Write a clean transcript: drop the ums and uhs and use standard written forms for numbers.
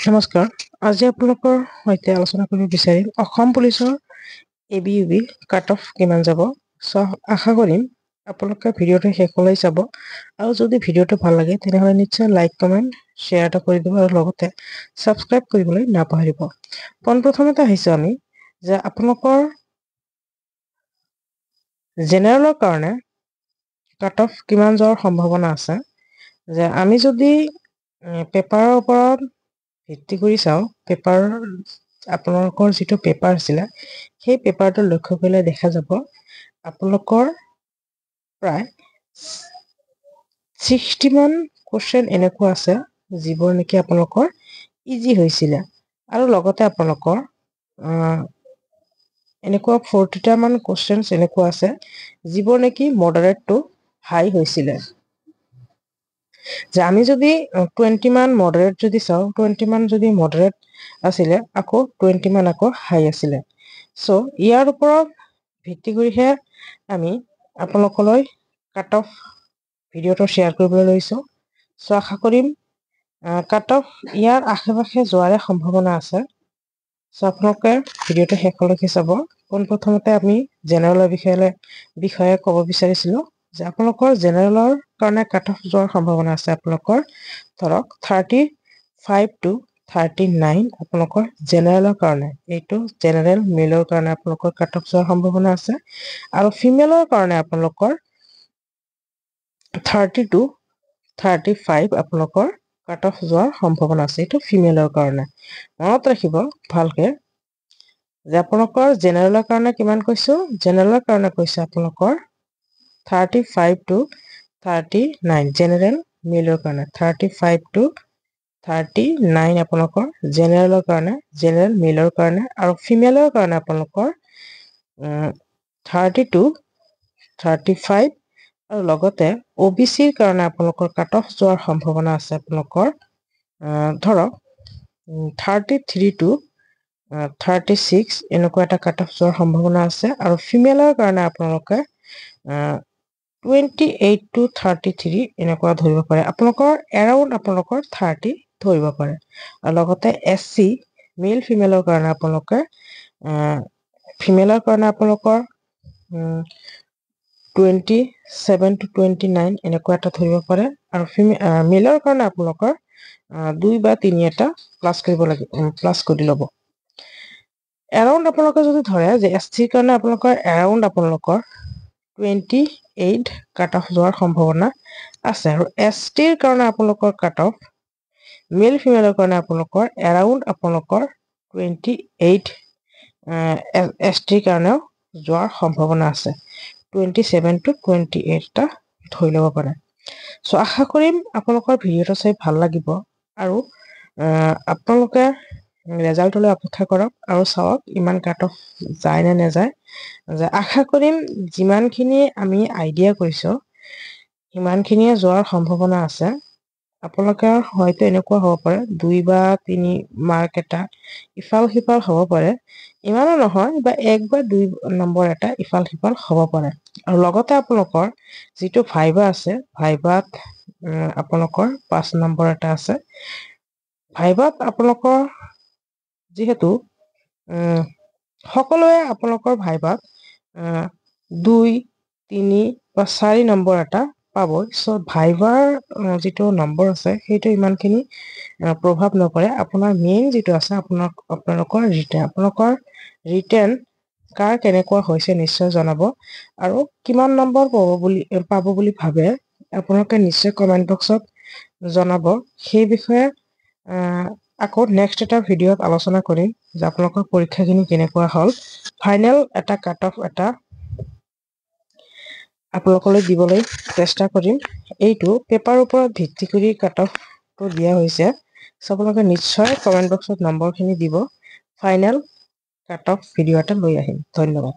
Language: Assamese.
নমস্কাৰ। আজি আপোনালোকৰ সৈতে আলোচনা কৰিব বিচাৰিম অসম পুলিচৰ ABUB কাট অফ কিমান যাব। আশা কৰিম আপোনালোকে ভিডিঅ'টো শেষলৈ চাব আৰু যদি ভিডিঅ'টো ভাল লাগে তেনেহ'লে নিশ্চয় লাইক কমেণ্ট শ্বেয়াৰ এটা কৰি দিব আৰু লগতে ছাবস্ক্ৰাইব কৰিবলৈ নাপাহৰিব। পোনপ্ৰথমতে আহিছোঁ আমি যে আপোনালোকৰ জেনেৰেলৰ কাৰণে কাট অফ কিমান যোৱাৰ সম্ভাৱনা আছে। যে আমি যদি পেপাৰৰ ওপৰত ভিত্তি কৰি চাওঁ, আপোনালোকৰ যিটো পেপাৰ আছিলে সেই পেপাৰটো লক্ষ্য কৰিলে দেখা যাব আপোনালোকৰ প্ৰায় 60 মান কুৱেশ্যন এনেকুৱা আছে যিবোৰ নেকি আপোনালোকৰ ইজি হৈছিলে আৰু লগতে আপোনালোকৰ এনেকুৱা 40টা মান কুৱেশ্যন এনেকুৱা আছে যিবোৰ নেকি মডাৰেট টু হাই হৈছিলে। যে আমি যদি 20 মান মডাৰেট যদি চাওঁ, 20 মান যদি মডাৰেট আছিলে আকৌ 20 মান আকৌ হাই আছিলে। চ' ইয়াৰ ওপৰত ভিত্তি কৰিহে আমি আপোনালোকলৈ কাট অফ ভিডিঅ'টো শ্বেয়াৰ কৰিবলৈ লৈছোঁ। চ' আশা কৰিম কাট অফ ইয়াৰ আশে পাশে যোৱাৰে সম্ভাৱনা আছে। চ' আপোনালোকে ভিডিঅ'টো শেষলৈকে চাব। পোনপ্ৰথমতে আমি জেনেৰেলৰ বিষয়ে ক'ব বিচাৰিছিলোঁ যে আপোনালোকৰ জেনেৰেলৰ কাৰণে কাট অফ যোৱাৰ সম্ভাৱনা আছে আপোনালোকৰ ধৰক 35 to 39 আপোনালোকৰ জেনেৰেলৰ কাৰণে। এইটো জেনেৰেল মেলৰ কাৰণে আপোনালোকৰ কাট অফ যোৱাৰ সম্ভাৱনা আছে আৰু ফিমেলৰ কাৰণে আপোনালোকৰ 30 to 35 আপোনালোকৰ কাট অফ যোৱাৰ সম্ভাৱনা আছে। এইটো ফিমেলৰ কাৰণে মনত ৰাখিব ভালকে যে আপোনালোকৰ জেনেৰেলৰ কাৰণে কিমান কৈছোঁ, জেনেৰেলৰ কাৰণে কৈছে আপোনালোকৰ 35 to 39 জেনেৰেল মেলৰ কাৰণে, 35 to 39 আপোনালোকৰ জেনেৰেলৰ কাৰণে, জেনেৰেল মেলৰ কাৰণে আৰু ফিমেলৰ কাৰণে আপোনালোকৰ 30 to 35 আৰু লগতে OBCৰ কাৰণে আপোনালোকৰ কাট অফ যোৱাৰ সম্ভাৱনা আছে আপোনালোকৰ ধৰক 33 to 36 এনেকুৱা এটা কাট অফ যোৱাৰ সম্ভাৱনা আছে আৰু ফিমেলৰ কাৰণে আপোনালোকে 28 to 33 এনেকুৱা ধৰিব পাৰে। আপোনালোকৰ এৰাউণ্ড আপোনালোকৰ 30 ধৰিব পাৰে আৰু লগতে SC মেল ফিমেলৰ কাৰণে আপোনালোকে ফিমেলৰ কাৰণে আপোনালোকৰ 27 to 29 এনেকুৱা এটা ধৰিব পাৰে আৰু মেলৰ কাৰণে আপোনালোকৰ 2 বা 3 এটা প্লাছ কৰি ল'ব। এৰাউণ্ড আপোনালোকে যদি ধৰে যে SCৰ কাৰণে আপোনালোকৰ এৰাউণ্ড আপোনালোকৰ 28 কাট অফ যোৱাৰ সম্ভাৱনা আছে আৰু STৰ কাৰণে আপোনালোকৰ কাট অফ মেল ফিমেলৰ কাৰণে আপোনালোকৰ এৰাউণ্ড আপোনালোকৰ 28 STৰ কাৰণেও যোৱাৰ সম্ভাৱনা আছে। 27 to 28 এটা ধৰি ল'ব পাৰে। চ' আশা কৰিম আপোনালোকৰ ভিডিঅ'টো চাই ভাল লাগিব আৰু আপোনালোকে ৰেজাল্টলৈ অপেক্ষা কৰক আৰু চাওক ইমান কাট অফ যায় নে নাযায়। যে আশা কৰিম যিমানখিনি আমি আইডিয়া কৰিছোঁ সিমানখিনিয়ে যোৱাৰ সম্ভাৱনা আছে। আপোনালোকৰ হয়তো এনেকুৱা হ'ব পাৰে 2 বা 3 মাৰ্ক এটা ইফাল সিফাল হ'ব পাৰে, ইমানো নহয় বা 1 বা 2 নম্বৰ এটা ইফাল সিফাল হ'ব পাৰে আৰু লগতে আপোনালোকৰ যিটো ভাইবা আছে ভাইবাত আপোনালোকৰ 5 নম্বৰ এটা আছে। ভাইবাত আপোনালোকৰ যিহেতু সকলোৱে আপোনালোকৰ ভাইবাত 2, 3 বা 4 নম্বৰ এটা পাব। চ' ভাইবাৰ যিটো নম্বৰ আছে সেইটো ইমানখিনি প্ৰভাৱ নপৰে। আপোনাৰ মেইন যিটো আছে আপোনালোকৰ ৰিটেন কাৰ কেনেকুৱা হৈছে নিশ্চয় জনাব আৰু কিমান নম্বৰ পাব বুলি ভাবে আপোনালোকে নিশ্চয় কমেণ্ট বক্সত জনাব। সেই বিষয়ে আকৌ নেক্সট এটা ভিডিঅ'ত আলোচনা কৰিম যে আপোনালোকৰ পৰীক্ষাখিনি কেনেকুৱা হ'ল। ফাইনেল এটা কাট অফ এটা আপোনালোকলৈ দিবলৈ চেষ্টা কৰিম। এইটো পেপাৰৰ ওপৰত ভিত্তি কৰি কাট অফটো দিয়া হৈছে। আপোনালোকে নিশ্চয় কমেণ্ট বক্সত নম্বৰখিনি দিব। ফাইনেল কাট অফ ভিডিঅ' এটা লৈ আহিম। ধন্যবাদ।